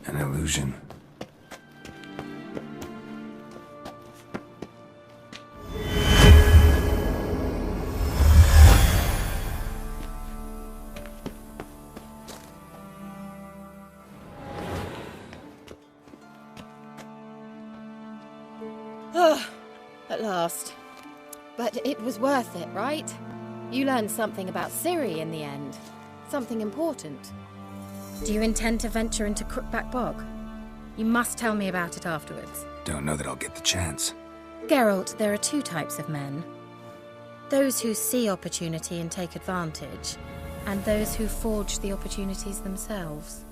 An illusion. Ah, at last. But it was worth it, right? You learned something about Ciri in the end. Something important. Do you intend to venture into Crookback Bog? You must tell me about it afterwards. Don't know that I'll get the chance. Geralt, there are two types of men. Those who see opportunity and take advantage, and those who forge the opportunities themselves.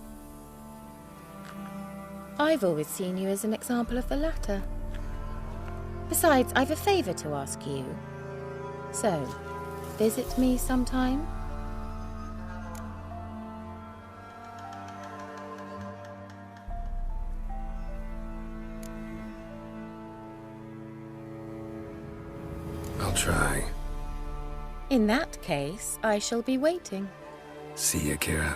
I've always seen you as an example of the latter. Besides, I've a favor to ask you. So, visit me sometime? I'll try. In that case, I shall be waiting. See ya, Kira.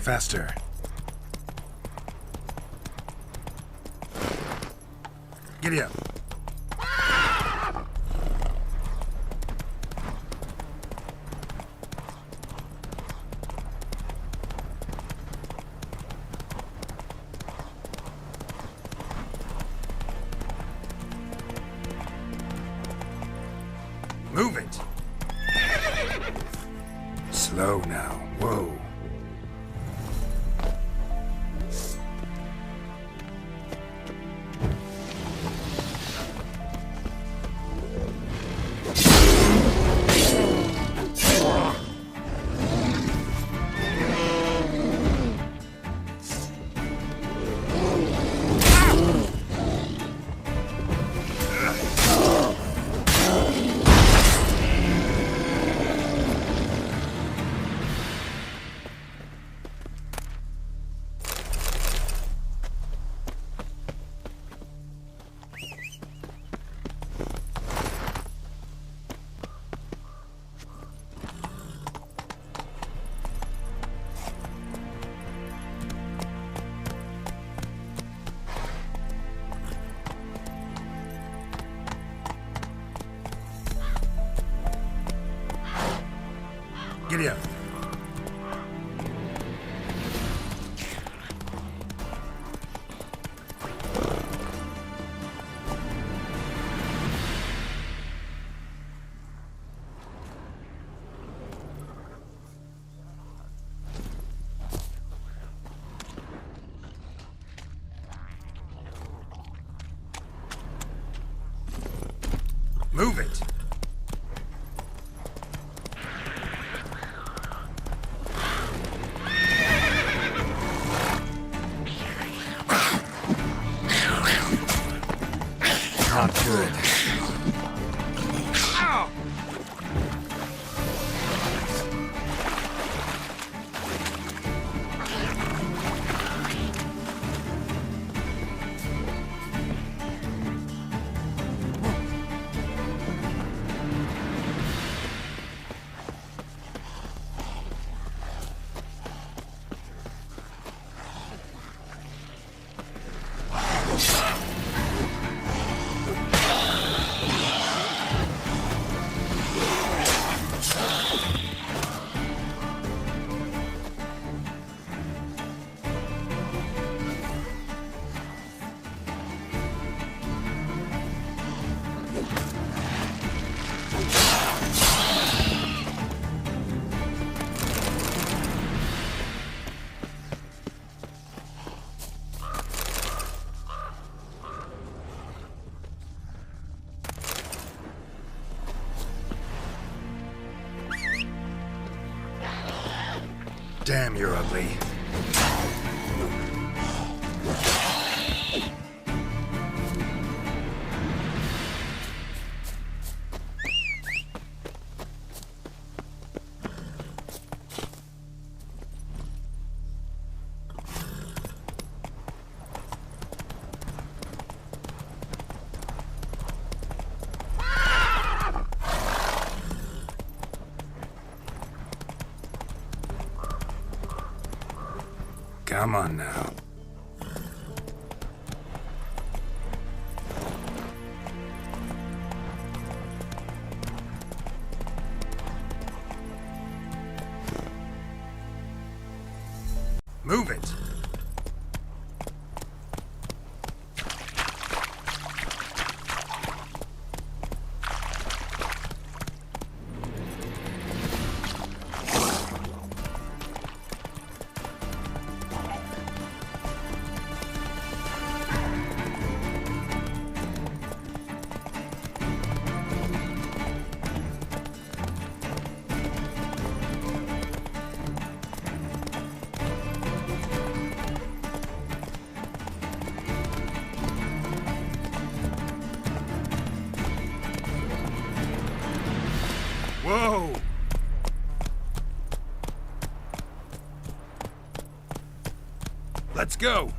faster. Giddy up. Move it! Slow now. Whoa. Giddy up. Move it. Not good. Damn, you're ugly. Come on now. Move it. Whoa! Let's go!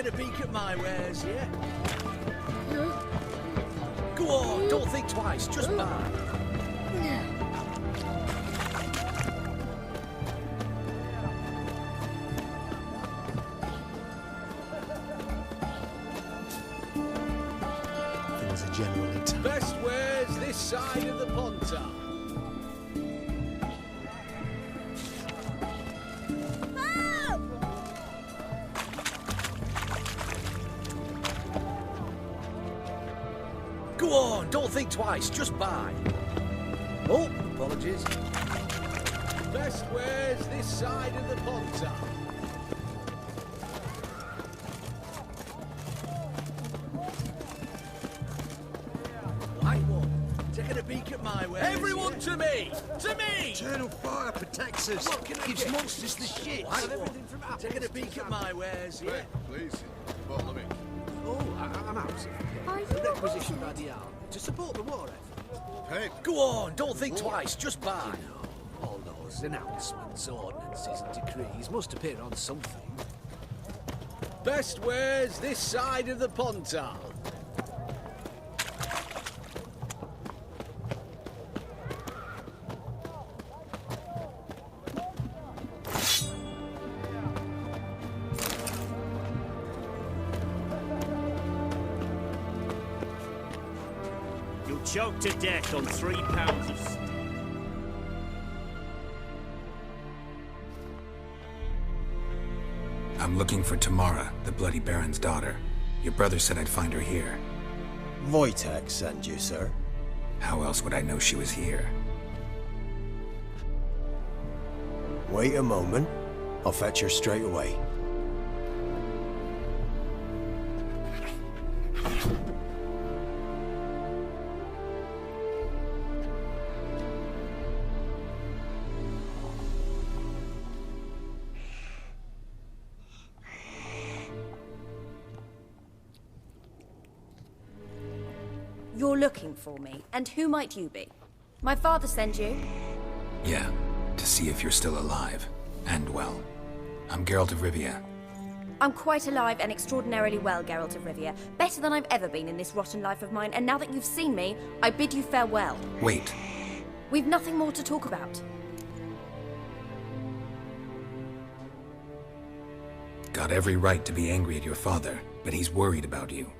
taking a peek at my wares, yeah? Go on, don't think twice, just buy. Things are generally tight. Best wares this side of the Pontar. Go on, don't think twice, just buy. Oh, apologies. Best wares this side of the Pontar. White one, taking a peek at my wares. Everyone to me! To me! Eternal fire protects us. What can I Gives get? monsters the shit. White one, taking a peek at my wares, yeah? Please, follow me. Oh, I'm out. Requisitioned by the army to support the war effort. Hey, Go on, don't think twice, just buy. All those announcements, ordinances, and decrees must appear on something. Best wares this side of the Pontar. You'll choke to death on 3 pounds of I'm looking for Tamara, the Bloody Baron's daughter. Your brother said I'd find her here. Wojtek sent you, sir. How else would I know she was here? Wait a moment. I'll fetch her straight away. You're looking for me, and who might you be? My father sent you? Yeah, to see if you're still alive. And well. I'm Geralt of Rivia. I'm quite alive and extraordinarily well, Geralt of Rivia. Better than I've ever been in this rotten life of mine, and now that you've seen me, I bid you farewell. Wait. We've nothing more to talk about. Got every right to be angry at your father, but he's worried about you.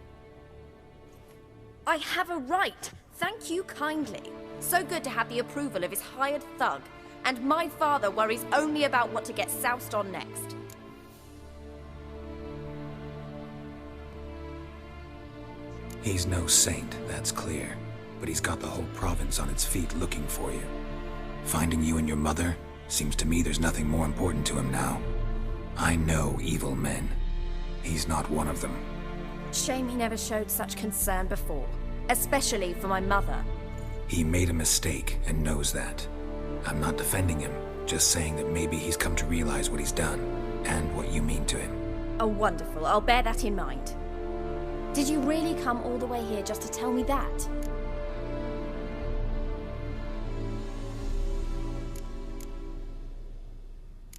I have a right. Thank you kindly. So good to have the approval of his hired thug. And my father worries only about what to get soused on next. He's no saint, that's clear. But he's got the whole province on its feet looking for you. Finding you and your mother, seems to me there's nothing more important to him now. I know evil men. He's not one of them. Shame he never showed such concern before. Especially for my mother. He made a mistake and knows that. I'm not defending him, just saying that maybe he's come to realize what he's done, and what you mean to him. Oh, wonderful. I'll bear that in mind. Did you really come all the way here just to tell me that?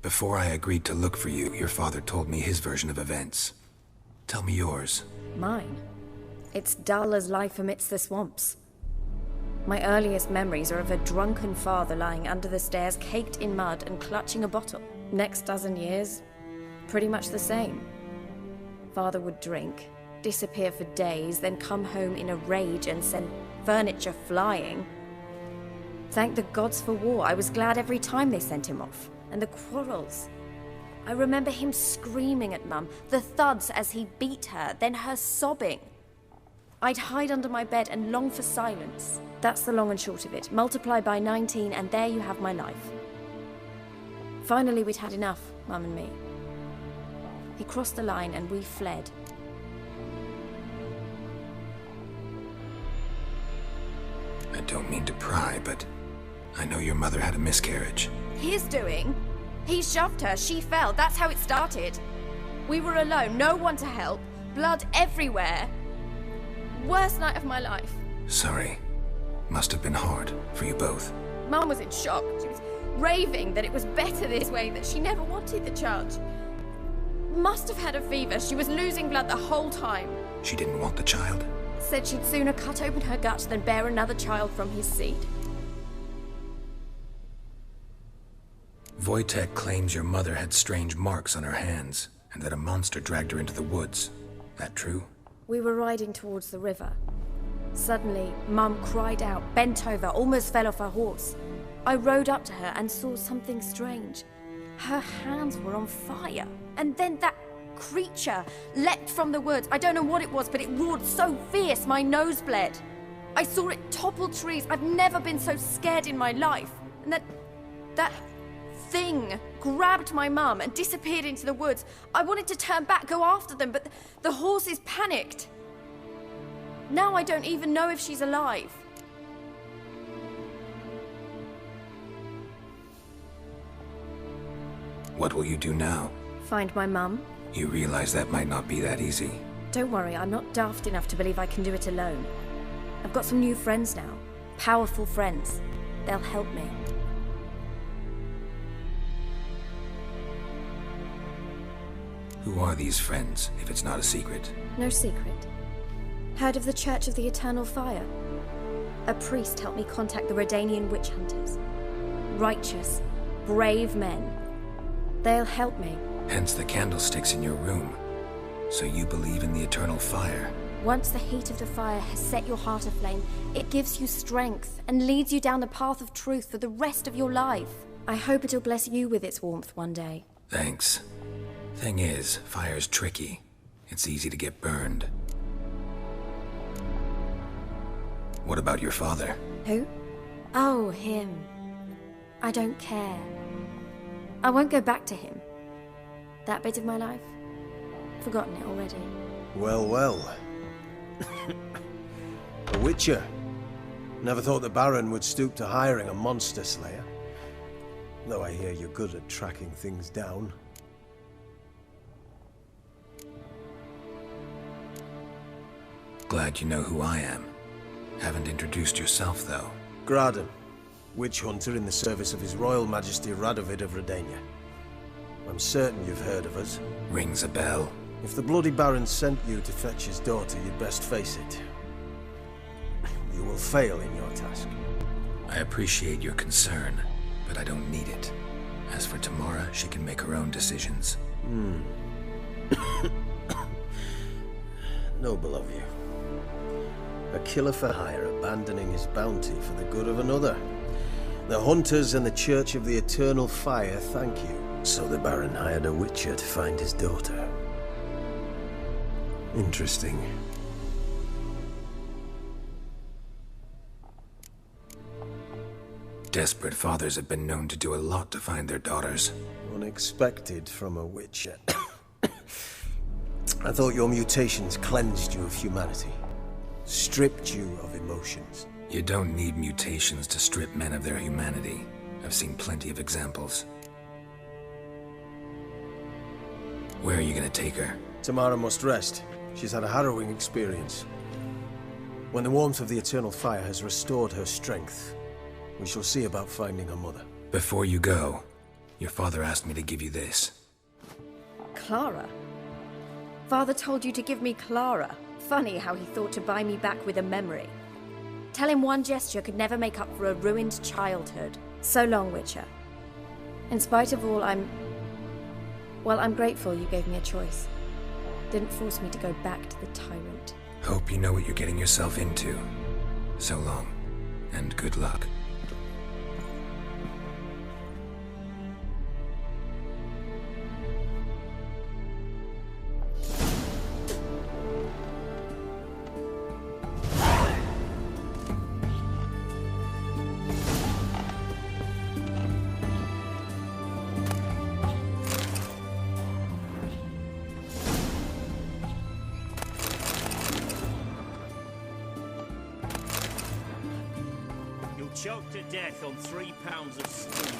Before I agreed to look for you, your father told me his version of events. Tell me yours. Mine? It's dull as life amidst the swamps. My earliest memories are of a drunken father lying under the stairs, caked in mud and clutching a bottle. Next dozen years, pretty much the same. Father would drink, disappear for days, then come home in a rage and send furniture flying. Thank the gods for war. I was glad every time they sent him off. And the quarrels. I remember him screaming at Mum, the thuds as he beat her, then her sobbing. I'd hide under my bed and long for silence. That's the long and short of it. Multiply by 19 and there you have my life. Finally we'd had enough, Mum and me. He crossed the line and we fled. I don't mean to pry, but I know your mother had a miscarriage. His doing? He shoved her, she fell, that's how it started. We were alone, no one to help, blood everywhere. Worst night of my life. Sorry. Must have been hard for you both. Mum was in shock. She was raving that it was better this way, that she never wanted the charge. Must have had a fever. She was losing blood the whole time. She didn't want the child? Said she'd sooner cut open her gut than bear another child from his seed. Wojtek claims your mother had strange marks on her hands, and that a monster dragged her into the woods. That true? We were riding towards the river. Suddenly, Mum cried out, bent over, almost fell off her horse. I rode up to her and saw something strange. Her hands were on fire. And then that creature leapt from the woods. I don't know what it was, but it roared so fierce my nose bled. I saw it topple trees. I've never been so scared in my life. And that thing grabbed my mum and disappeared into the woods. I wanted to turn back, go after them, but the horses panicked. Now I don't even know if she's alive. What will you do now? Find my mum. You realize that might not be that easy. Don't worry, I'm not daft enough to believe I can do it alone. I've got some new friends now. Powerful friends. They'll help me. Who are these friends, if it's not a secret? No secret. Heard of the Church of the Eternal Fire? A priest helped me contact the Redanian witch hunters. Righteous, brave men. They'll help me. Hence the candlesticks in your room. So you believe in the eternal fire? Once the heat of the fire has set your heart aflame, it gives you strength and leads you down the path of truth for the rest of your life. I hope it'll bless you with its warmth one day. Thanks. Thing is, fire's tricky. It's easy to get burned. What about your father? Who? Oh, him. I don't care. I won't go back to him. That bit of my life? Forgotten it already. Well, well. A witcher. Never thought the Baron would stoop to hiring a monster slayer. Though I hear you're good at tracking things down. Glad you know who I am. Haven't introduced yourself, though. Graden, witch hunter in the service of His Royal Majesty Radovid of Redania. I'm certain you've heard of us. Rings a bell. If the Bloody Baron sent you to fetch his daughter, you'd best face it. You will fail in your task. I appreciate your concern, but I don't need it. As for Tamara, she can make her own decisions. Noble of you. A killer for hire abandoning his bounty for the good of another. The hunters and the Church of the Eternal Fire thank you. So the Baron hired a witcher to find his daughter. Interesting. Desperate fathers have been known to do a lot to find their daughters. Unexpected from a witcher. I thought your mutations cleansed you of humanity. Stripped you of emotions. You don't need mutations to strip men of their humanity. I've seen plenty of examples. Where are you gonna take her? Tamara must rest. She's had a harrowing experience. When the warmth of the Eternal Fire has restored her strength, we shall see about finding her mother. Before you go, your father asked me to give you this. Clara? Father told you to give me Clara. Funny how he thought to buy me back with a memory. Tell him one gesture could never make up for a ruined childhood. So long, Witcher. In spite of all, I'm grateful you gave me a choice. Didn't force me to go back to the tyrant. Hope you know what you're getting yourself into. So long, and good luck. Choked to death on 3 pounds of stew.